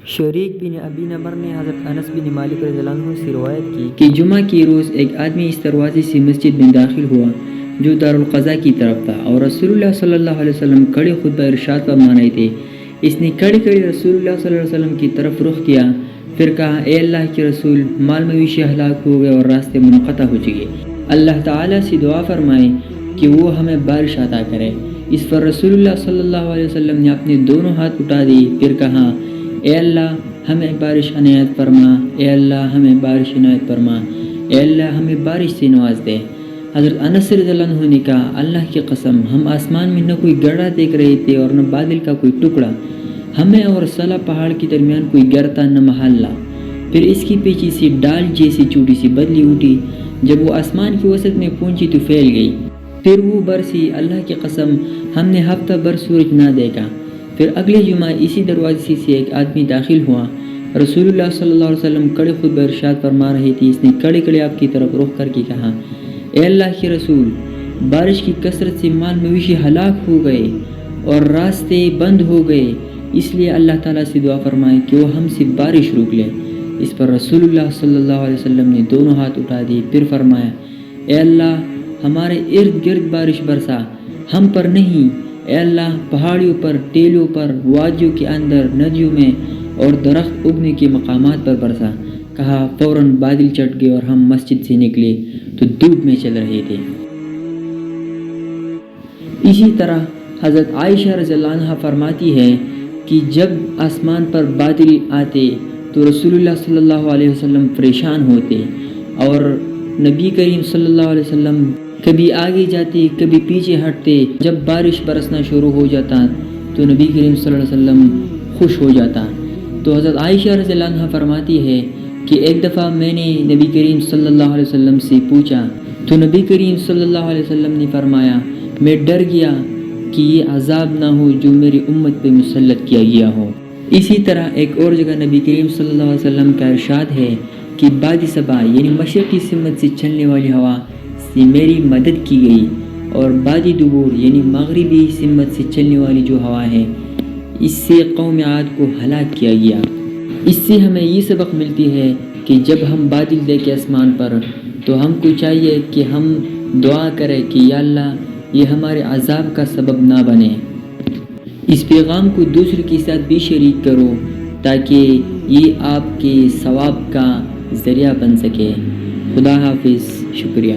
شریک بن ابی نمر نے حضرت انس بن مالک رضی اللہ عنہ سے روایت کی کہ جمعہ کی روز ایک آدمی اس دروازے سے مسجد میں داخل ہوا جو دارالقضاء کی طرف تھا، اور رسول اللہ صلی اللہ علیہ وسلم کھڑے خطبہ ارشاد فرما رہے تھے۔ اس نے کھڑے کھڑے رسول اللہ صلی اللہ علیہ وسلم کی طرف رخ کیا، پھر کہا، اے اللہ کے رسول، مال مویشی ہلاک ہو گئے اور راستے منقطع ہو چکے، اللہ تعالیٰ سے دعا فرمائے کہ وہ ہمیں بارش عطا کرے۔ اس پر رسول اللہ صلی اللہ علیہ وسلم نے اپنے دونوں ہاتھ اٹھا دیے، پھر کہا، اے اللہ ہمیں بارش عنایت فرما، اے اللہ ہمیں بارش عنایت فرما، اے اللہ ہمیں بارش سے نواز دے۔ حضرت انس رضی اللہ عنہ نے کہا، اللہ کی قسم، ہم آسمان میں نہ کوئی گڑھا دیکھ رہے تھے اور نہ بادل کا کوئی ٹکڑا، ہمیں اور صلا پہاڑ کے درمیان کوئی گرتا نہ محلہ۔ پھر اس کی پیچھے سے ڈال جیسی چھوٹی سی بدلی اٹھی، جب وہ آسمان کی وسط میں پہنچی تو پھیل گئی، پھر وہ برسی، اللہ کی قسم ہم نے ہفتہ بھر سورج نہ دیکھا۔ پھر اگلے جمعہ اسی دروازے سے ایک آدمی داخل ہوا، رسول اللہ صلی اللہ علیہ وسلم کھڑے خطبہ ارشاد فرما رہے تھے۔ اس نے کھڑے کھڑے آپ کی طرف رخ کر کے کہا، اے اللہ کے رسول، بارش کی کثرت سے مال مویشی ہلاک ہو گئے اور راستے بند ہو گئے، اس لیے اللہ تعالیٰ سے دعا فرمائے کہ وہ ہم سے بارش روک لے۔ اس پر رسول اللہ صلی اللہ علیہ وسلم نے دونوں ہاتھ اٹھا دیے، پھر فرمایا، اے اللہ ہمارے ارد گرد بارش برسا، ہم پر نہیں، اے اللہ پہاڑیوں پر، ٹیلوں پر، وادیوں کے اندر، ندیوں میں اور درخت اگنے کے مقامات پر برسا۔ کہا، فوراً بادل چٹ گئے اور ہم مسجد سے نکلے تو دھوپ میں چل رہے تھے۔ اسی طرح حضرت عائشہ رضی اللہ عنہ فرماتی ہے کہ جب آسمان پر بادل آتے تو رسول اللہ صلی اللہ علیہ وسلم پریشان ہوتے اور نبی کریم صلی اللہ علیہ وسلم کبھی آگے جاتے کبھی پیچھے ہٹتے۔ جب بارش برسنا شروع ہو جاتا تو نبی کریم صلی اللہ علیہ وسلم خوش ہو جاتا۔ تو حضرت عائشہ رضی اللہ عنہ فرماتی ہے کہ ایک دفعہ میں نے نبی کریم صلی اللہ علیہ وسلم سے پوچھا تو نبی کریم صلی اللہ علیہ وسلم نے فرمایا، میں ڈر گیا کہ یہ عذاب نہ ہو جو میری امت پہ مسلط کیا گیا ہو۔ اسی طرح ایک اور جگہ نبی کریم صلی اللہ علیہ وسلم کا ارشاد ہے کہ باد صبا یعنی مشرقی سمت سے چلنے والی ہوا سے میری مدد کی گئی، اور بادی دبور یعنی مغربی سمت سے چلنے والی جو ہوا ہے، اس سے قوم عاد کو ہلاک کیا گیا۔ اس سے ہمیں یہ سبق ملتی ہے کہ جب ہم بادل دیکھیں آسمان پر تو ہم کو چاہیے کہ ہم دعا کریں کہ یا اللہ یہ ہمارے عذاب کا سبب نہ بنے۔ اس پیغام کو دوسرے کے ساتھ بھی شریک کرو تاکہ یہ آپ کے ثواب کا ذریعہ بن سکے۔ خدا حافظ، شکریہ۔